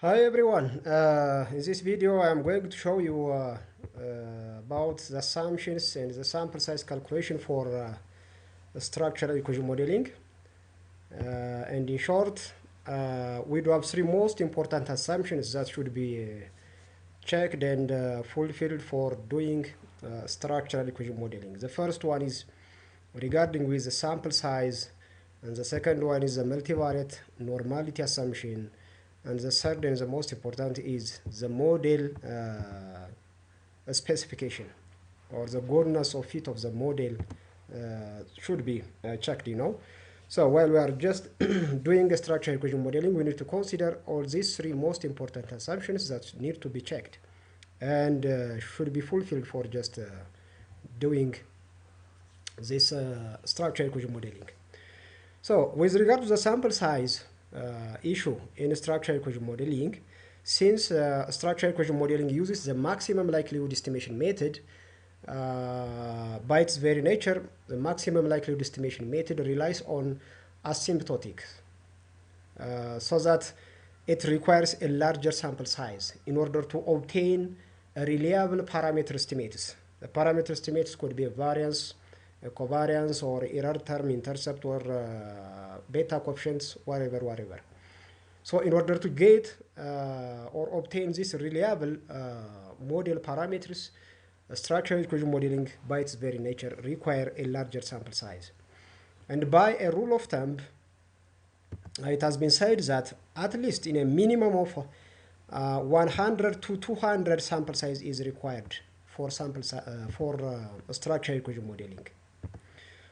Hi everyone. In this video I am going to show you about the assumptions and the sample size calculation for structural equation modeling. And in short, we do have three most important assumptions that should be checked and fulfilled for doing structural equation modeling. The first one is regarding with the sample size, and the second one is the multivariate normality assumption, and the third and the most important is the model specification, or the goodness of fit of the model should be checked. So while we are just doing a structural equation modeling, we need to consider all these three most important assumptions that need to be checked and should be fulfilled for just doing this structural equation modeling. So with regard to the sample size issue in structural equation modeling, since structural equation modeling uses the maximum likelihood estimation method, by its very nature, the maximum likelihood estimation method relies on asymptotic, so that it requires a larger sample size in order to obtain a reliable parameter estimates. The parameter estimates could be a variance, a covariance, or error term, intercept, or beta coefficients, whatever. So in order to get or obtain these reliable model parameters, structural equation modeling by its very nature require a larger sample size. And by a rule of thumb, it has been said that at least in a minimum of 100 to 200 sample size is required for structural equation modeling.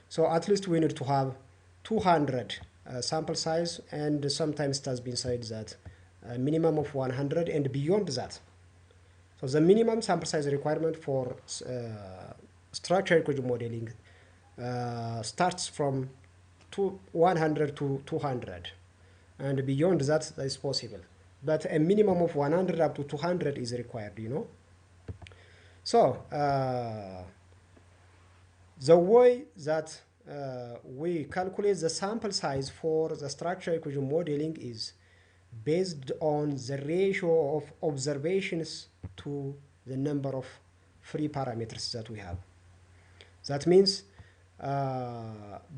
So at least we need to have 200 sample size, and sometimes it has been said that a minimum of 100 and beyond that. So the minimum sample size requirement for structural equation modeling starts from 100 to 200, and beyond that is possible. But a minimum of 100 up to 200 is required. So the way that we calculate the sample size for the structural equation modeling is based on the ratio of observations to the number of free parameters that we have. That means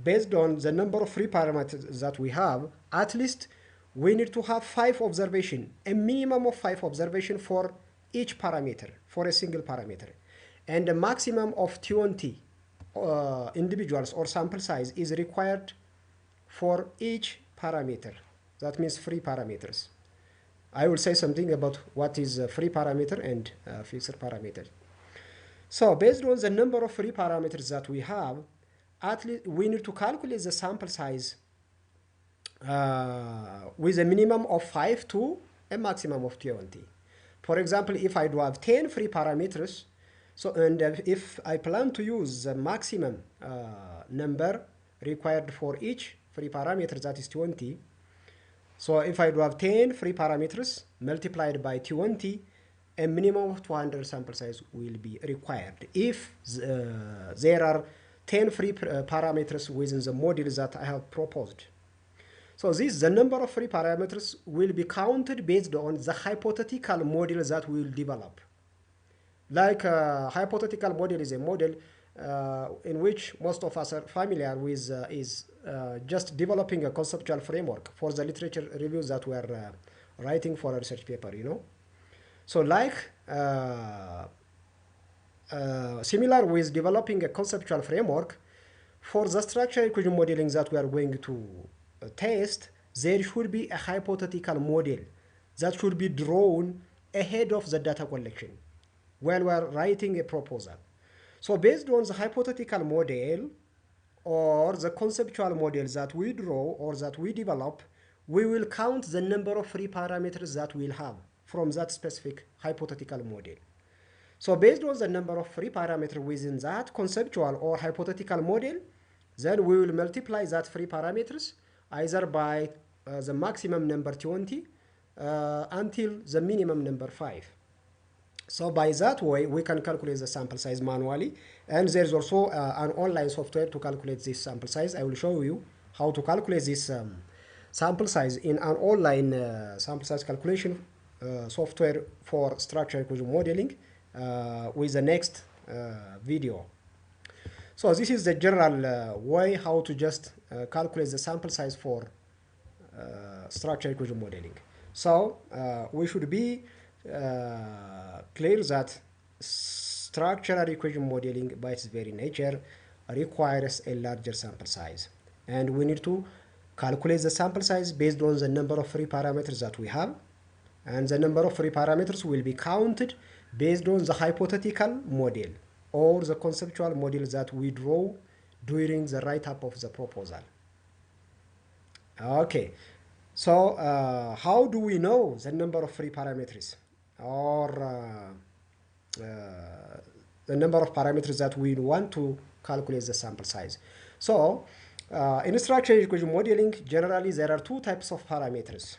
based on the number of free parameters that we have, at least we need to have 5 observations, a minimum of 5 observations for each parameter, for a single parameter, and a maximum of 20 individuals or sample size is required for each parameter. That means free parameters. I will say something about what is a free parameter and fixed parameter. So based on the number of free parameters that we have, at least we need to calculate the sample size with a minimum of 5 to a maximum of 20. For example, if I do have 10 free parameters, so and if I plan to use the maximum number required for each free parameter, that is 20. So if I do have 10 free parameters multiplied by 20, a minimum of 200 sample size will be required if there are 10 free parameters within the model that I have proposed. So the number of free parameters will be counted based on the hypothetical model that we will develop. Like a hypothetical model is a model in which most of us are familiar with, is just developing a conceptual framework for the literature reviews that we are writing for a research paper. So like similar with developing a conceptual framework for the structural equation modeling that we are going to test, there should be a hypothetical model that should be drawn ahead of the data collection when we are writing a proposal. So based on the hypothetical model or the conceptual model that we draw or that we develop, we will count the number of free parameters that we'll have from that specific hypothetical model. So based on the number of free parameters within that conceptual or hypothetical model, then we will multiply that free parameters either by the maximum number 20 until the minimum number 5. So by that way, we can calculate the sample size manually, and there's also an online software to calculate this sample size. I will show you how to calculate this sample size in an online sample size calculation software for structural equation modeling with the next video. So this is the general way how to just calculate the sample size for structural equation modeling. So we should be clear that structural equation modeling by its very nature requires a larger sample size, and we need to calculate the sample size based on the number of free parameters that we have, and the number of free parameters will be counted based on the hypothetical model or the conceptual model that we draw during the write-up of the proposal. Okay, so how do we know the number of free parameters or the number of parameters that we want to calculate the sample size? So in structural equation modeling, generally there are two types of parameters.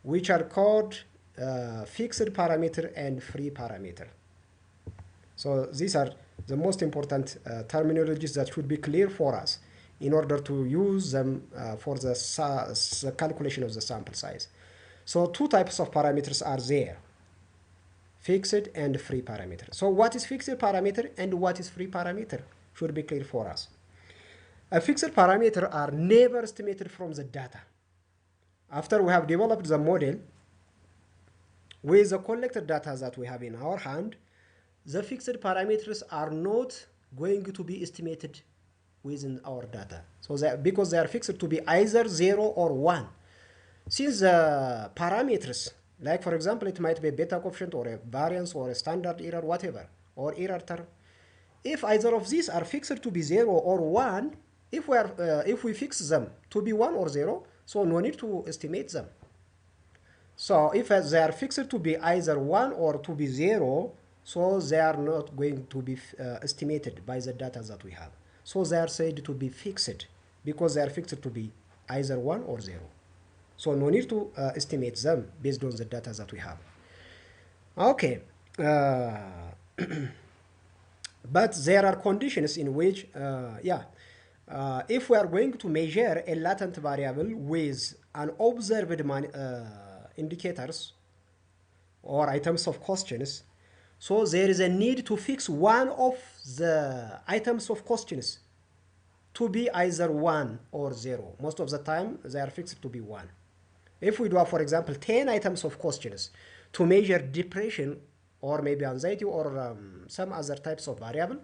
Which are called fixed parameter and free parameter. So these are the most important terminologies that should be clear for us in order to use them for the calculation of the sample size. So two types of parameters are there: fixed and free parameter. So what is fixed parameter and what is free parameter should be clear for us. A fixed parameter are never estimated from the data. After we have developed the model with the collected data that we have in our hand, the fixed parameters are not going to be estimated within our data. So because they are fixed to be either 0 or 1. Since the parameters, like for example, it might be a beta coefficient or a variance or a standard error, whatever, or error term. If either of these are fixed to be 0 or 1, if we fix them to be 1 or 0, so no need to estimate them. So if they are fixed to be either 1 or to be 0, so they are not going to be estimated by the data that we have. So they are said to be fixed because they are fixed to be either 1 or 0. So no need to estimate them based on the data that we have. Okay. But there are conditions in which, if we are going to measure a latent variable with an observed indicators or items of questions, so there is a need to fix one of the items of questions to be either 1 or 0. Most of the time they are fixed to be 1. If we do, for example, 10 items of questions to measure depression or maybe anxiety or some other types of variable,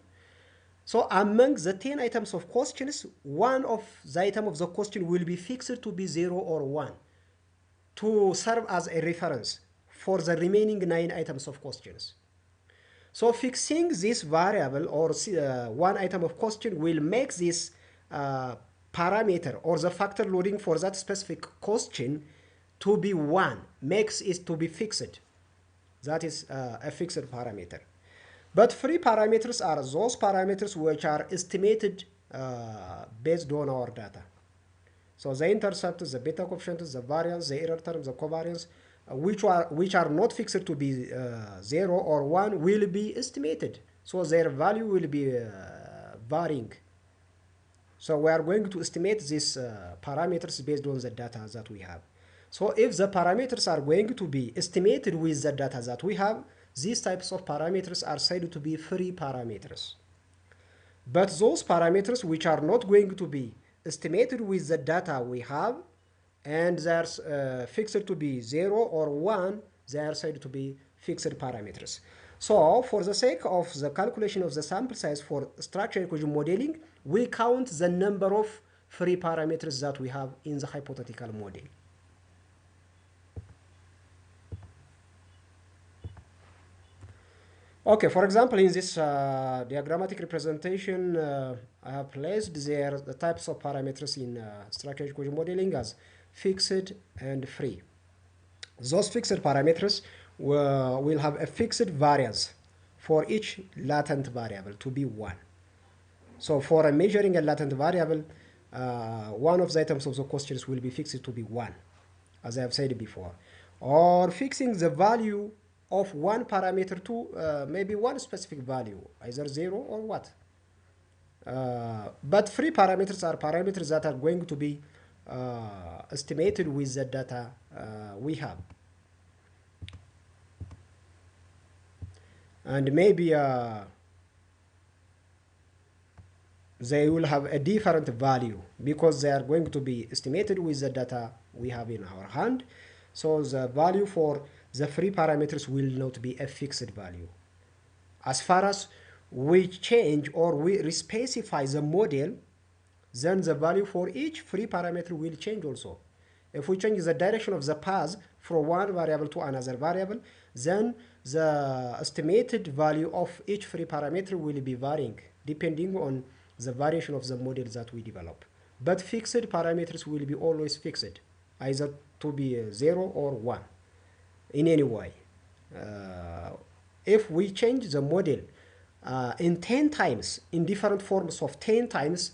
so among the 10 items of questions, one of the item of the question will be fixed to be 0 or 1 to serve as a reference for the remaining 9 items of questions. So fixing this variable or one item of question will make this parameter or the factor loading for that specific question to be 1, makes it to be fixed. That is a fixed parameter. But free parameters are those parameters which are estimated based on our data. So the intercept, the beta coefficient, the variance, the error term, the covariance, which are not fixed to be 0 or 1 will be estimated. So their value will be varying. So we are going to estimate these parameters based on the data that we have. So if the parameters are going to be estimated with the data that we have, these types of parameters are said to be free parameters. But those parameters which are not going to be estimated with the data we have and they are fixed to be 0 or 1, they are said to be fixed parameters. So for the sake of the calculation of the sample size for structural equation modeling, we count the number of free parameters that we have in the hypothetical model. Okay, for example, in this diagrammatic representation, I have placed there the types of parameters in structural equation modeling as fixed and free. Those fixed parameters will have a fixed variance for each latent variable to be 1. So for measuring a latent variable, one of the items of the questions will be fixed to be 1, as I have said before. Or fixing the value of one parameter to maybe one specific value, either 0 or what. But free parameters are parameters that are going to be estimated with the data we have. And maybe they will have a different value because they are going to be estimated with the data we have in our hand. So the value for the free parameters will not be a fixed value. As far as we change or we respecify the model, then the value for each free parameter will change also. If we change the direction of the path from one variable to another variable, then the estimated value of each free parameter will be varying depending on the variation of the model that we develop. But fixed parameters will be always fixed, either to be 0 or 1 in any way. If we change the model in 10 times, in different forms of 10 times,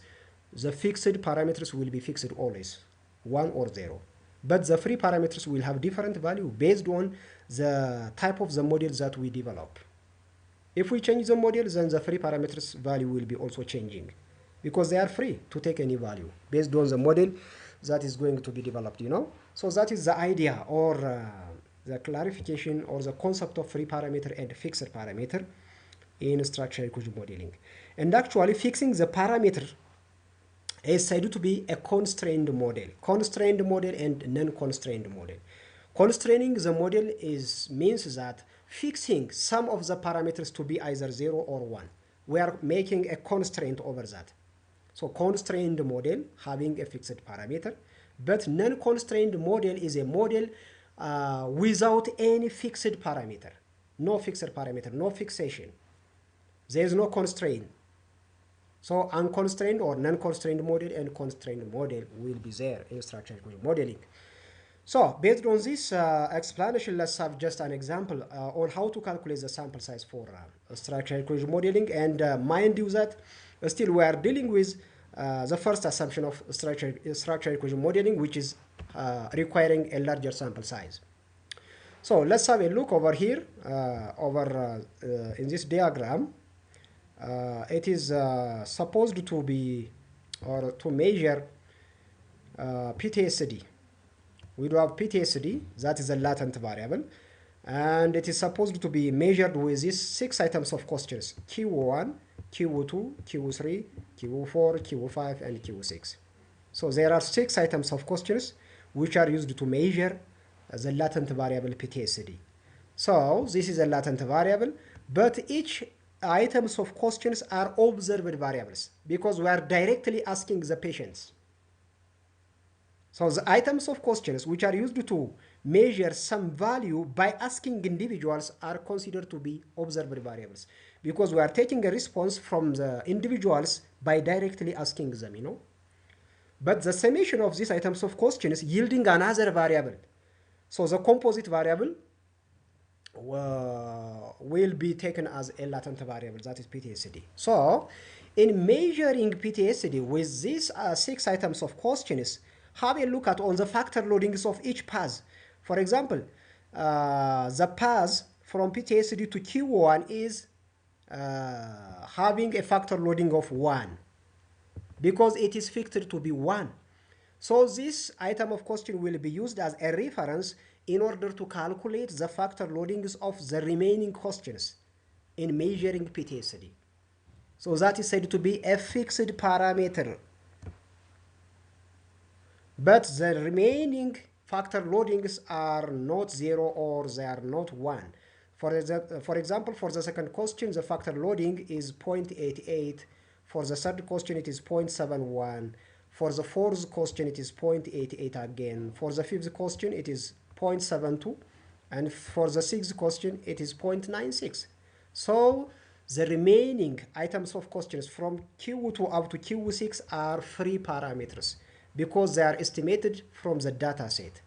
the fixed parameters will be fixed always, 1 or 0. But the free parameters will have different value based on the type of the model that we develop. If we change the model, then the free parameters value will be also changing because they are free to take any value based on the model that is going to be developed, you know. So that is the idea or the clarification or the concept of free parameter and fixed parameter in structural equation modeling. And actually fixing the parameter is said to be a constrained model and non-constrained model. Constraining the model means that fixing some of the parameters to be either 0 or 1. We are making a constraint over that. So constrained model having a fixed parameter, but non-constrained model is a model without any fixed parameter. No fixed parameter, no fixation. There is no constraint. So unconstrained or non-constrained model and constrained model will be there in structural equation modeling. So based on this explanation, let's have just an example on how to calculate the sample size for structural equation modeling. And mind you that still we are dealing with the first assumption of structural equation modeling, which is requiring a larger sample size. So let's have a look over here, in this diagram. It is supposed to be or to measure PTSD. We do have PTSD, that is a latent variable, and it is supposed to be measured with these 6 items of questions: Q1, Q2, Q3, Q4, Q5, and Q6. So there are 6 items of questions which are used to measure the latent variable PTSD. So this is a latent variable, but each items of questions are observed variables because we are directly asking the patients. So the items of questions which are used to measure some value by asking individuals are considered to be observed variables because we are taking a response from the individuals by directly asking them, you know. But the summation of these items of questions yielding another variable. So the composite variable will be taken as a latent variable, that is PTSD. So in measuring PTSD with these 6 items of questions, have a look at on the factor loadings of each path. For example, the path from PTSD to Q1 is having a factor loading of 1 because it is fixed to be 1. So this item of question will be used as a reference in order to calculate the factor loadings of the remaining questions in measuring PTSD. So that is said to be a fixed parameter. But the remaining factor loadings are not 0 or they are not 1. For example, for the second question, the factor loading is 0.88. For the third question, it is 0.71. For the fourth question, it is 0.88 again. For the fifth question, it is 0.72. And for the sixth question, it is 0.96. So the remaining items of questions from Q2 up to Q6 are free parameters because they are estimated from the data set.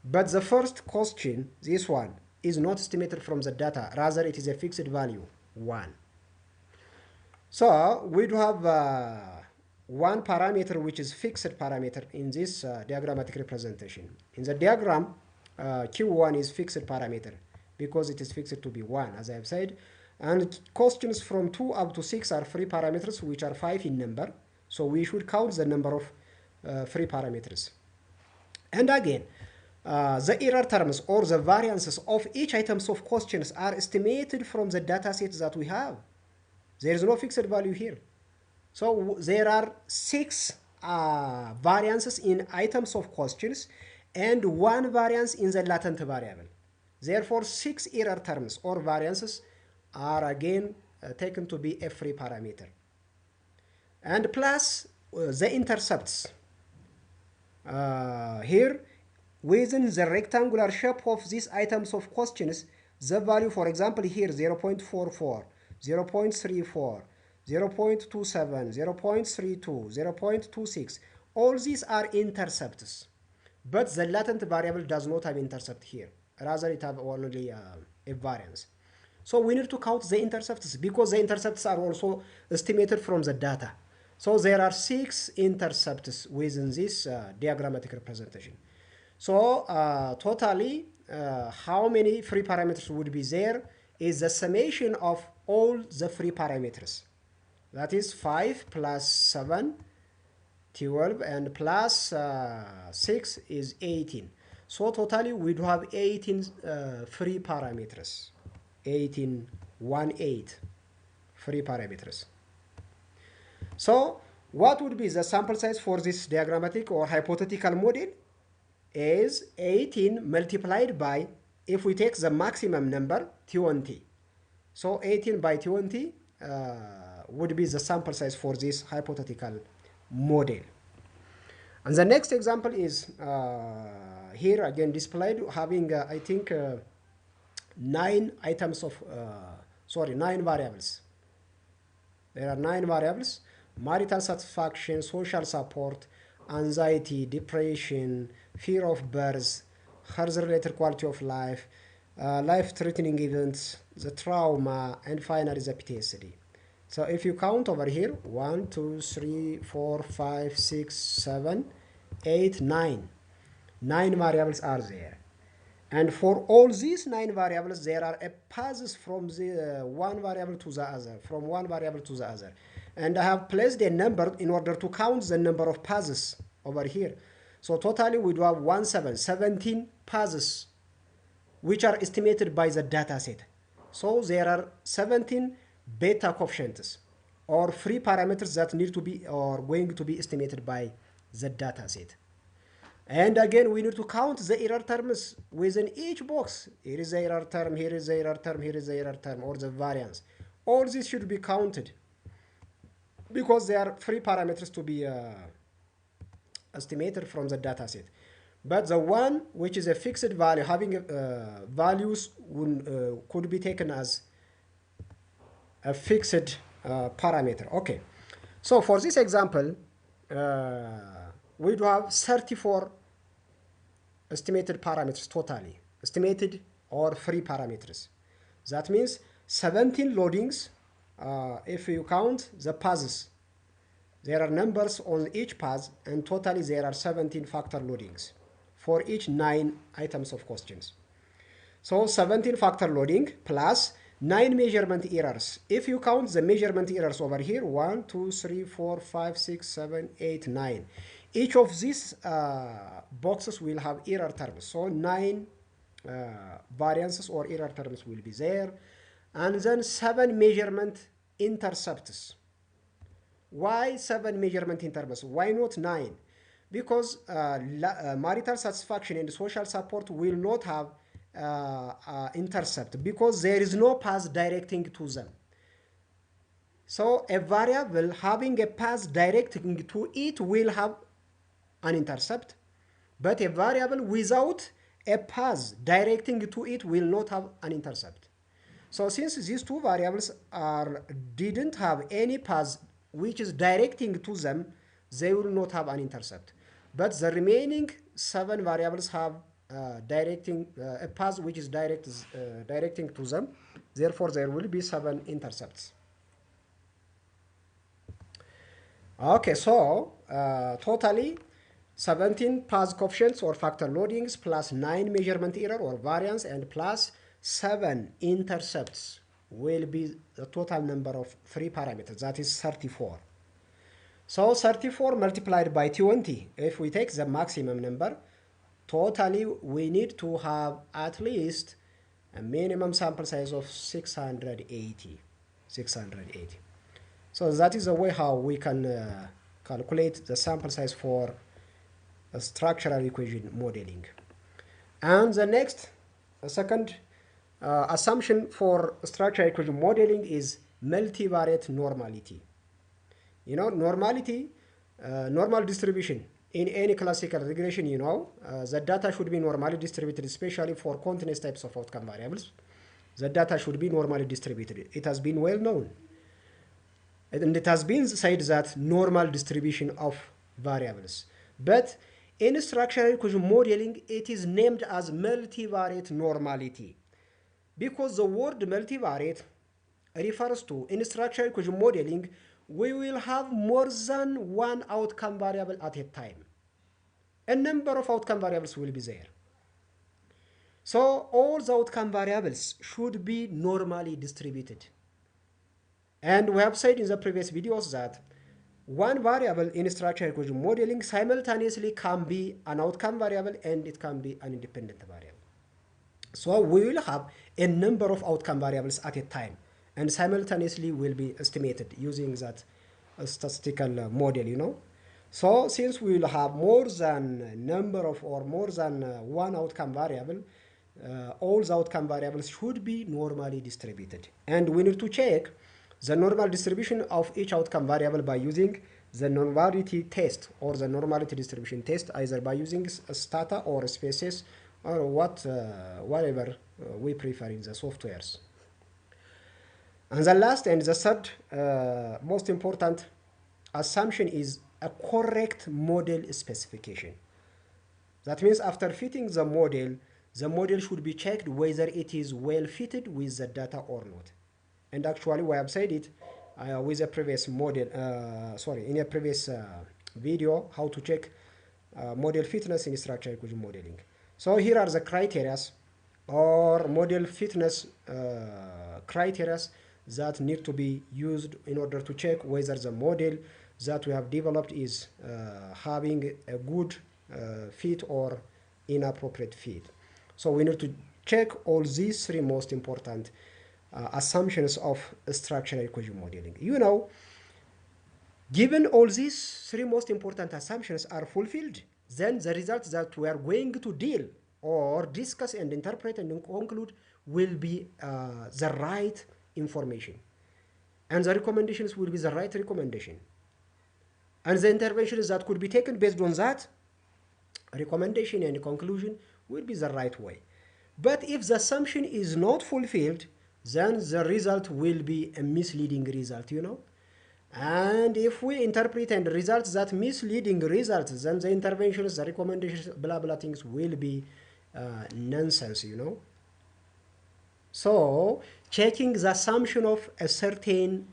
But the first question, this one, is not estimated from the data. Rather, it is a fixed value, 1. So we do have one parameter which is fixed parameter in this diagrammatic representation. In the diagram, Q1 is fixed parameter because it is fixed to be 1, as I have said. And questions from 2 up to 6 are free parameters, which are 5 in number. So we should count the number of free parameters. And again, the error terms or the variances of each items of questions are estimated from the data set that we have. There is no fixed value here. So there are 6 variances in items of questions and 1 variance in the latent variable. Therefore, 6 error terms or variances are again taken to be a free parameter. And plus the intercepts. Here, within the rectangular shape of these items of questions, the value, for example, here 0.44, 0.34, 0.27, 0.32, 0.26, all these are intercepts. But the latent variable does not have intercept here. Rather, it have only a variance. So we need to count the intercepts because the intercepts are also estimated from the data. So there are 6 intercepts within this diagrammatic representation. So totally, how many free parameters would be there is the summation of all the free parameters. That is 5 plus 7, 12, and plus 6 is 18. So totally we do have 18 free parameters. 18 free parameters. So what would be the sample size for this diagrammatic or hypothetical model is 18 multiplied by, if we take the maximum number, 20. So 18 by 20 would be the sample size for this hypothetical model. And the next example is here again displayed having I think 9 variables. There are 9 variables: marital satisfaction, social support, anxiety, depression, fear of birth, health-related quality of life, life-threatening events, the trauma, and finally the PTSD. So if you count over here, 1, 2, 3, 4, 5, 6, 7, 8, 9. 9 variables are there. And for all these 9 variables, there are paths from the one variable to the other, from one variable to the other. And I have placed a number in order to count the number of paths over here. So totally we do have 17 paths, which are estimated by the data set. So there are 17 beta coefficients or free parameters that need to be or going to be estimated by the data set. And again, we need to count the error terms within each box. Here is the error term, here is the error term, here is the error term, or the variance. All this should be counted because they are free parameters to be estimated from the data set. But the one which is a fixed value, having values could be taken as a fixed parameter. Okay, so for this example, we do have 34 estimated parameters totally, estimated or free parameters. That means 17 loadings. If you count the paths, there are numbers on each path, and totally there are 17 factor loadings for each 9 items of questions. So 17 factor loading plus 9 measurement errors. If you count the measurement errors over here, 1, 2, 3, 4, 5, 6, 7, 8, 9. Each of these boxes will have error terms. So 9 variances or error terms will be there. And then 7 measurement intercepts. Why 7 measurement intercepts? Why not 9? Because marital satisfaction and social support will not have intercept because there is no path directing to them. So a variable having a path directing to it will have an intercept, but a variable without a path directing to it will not have an intercept. So since these two variables didn't have any path which is directing to them, they will not have an intercept. But the remaining 7 variables have a path which is directing to them. Therefore, there will be 7 intercepts. Okay, so totally 17 path coefficients or factor loadings plus 9 measurement error or variance and plus 7 intercepts will be the total number of free parameters. That is 34. So 34 multiplied by 20, if we take the maximum number, totally we need to have at least a minimum sample size of 680. So that is the way how we can calculate the sample size for a structural equation modeling. And the next, second assumption for structural equation modeling is multivariate normality. You know, normality, normal distribution. In any classical regression, you know, the data should be normally distributed, especially for continuous types of outcome variables. The data should be normally distributed. It has been well known. And it has been said that normal distribution of variables. But in structural equation modeling, it is named as multivariate normality. Because the word multivariate refers to, in structural equation modeling, we will have more than one outcome variable at a time. A number of outcome variables will be there. So all the outcome variables should be normally distributed. And we have said in the previous videos that one variable in structural equation modeling simultaneously can be an outcome variable and it can be an independent variable. So we will have a number of outcome variables at a time and simultaneously will be estimated using that statistical model, you know. So since we will have more than number of or more than one outcome variable, all the outcome variables should be normally distributed. And we need to check the normal distribution of each outcome variable by using the normality test or the normality distribution test, either by using stata or spaces or whatever we prefer in the softwares. And the last and the third most important assumption is a correct model specification. That means after fitting the model should be checked whether it is well fitted with the data or not. And actually we have said it with a previous model, in a previous video, how to check model fitness in structural equation modeling. So here are the criteria or model fitness criteria that need to be used in order to check whether the model that we have developed is having a good fit or inappropriate fit. So we need to check all these three most important assumptions of structural equation modeling. You know, given all these three most important assumptions are fulfilled, then the results that we are going to deal or discuss and interpret and conclude will be the right information. And the recommendations will be the right recommendation. And the interventions that could be taken based on that recommendation and conclusion will be the right way. But if the assumption is not fulfilled, then the result will be a misleading result, you know. And if we interpret and results that misleading results, then the interventions, the recommendations, blah blah things will be nonsense, you know. So checking the assumption of a certain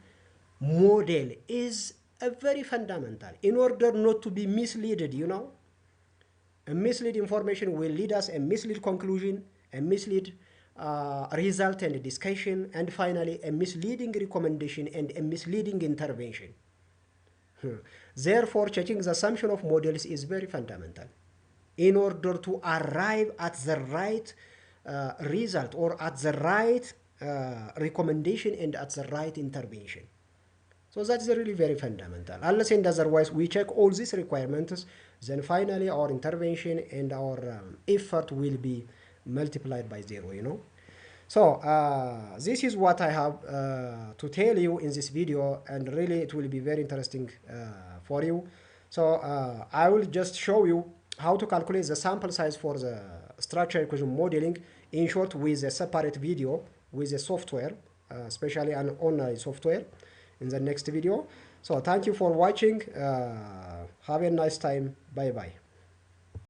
model is a very fundamental in order not to be misled, you know. A mislead information will lead us a mislead conclusion, a mislead result and discussion, and finally a misleading recommendation and a misleading intervention. Therefore, checking the assumption of models is very fundamental in order to arrive at the right result or at the right recommendation and at the right intervention. So that's really very fundamental. Unless and otherwise we check all these requirements, then finally our intervention and our effort will be multiplied by 0, you know. So this is what I have to tell you in this video, and really it will be very interesting for you. So I will just show you how to calculate the sample size for the structural equation modeling, in short, with a separate video with a software, especially an online software, in the next video. So thank you for watching. Have a nice time. Bye bye.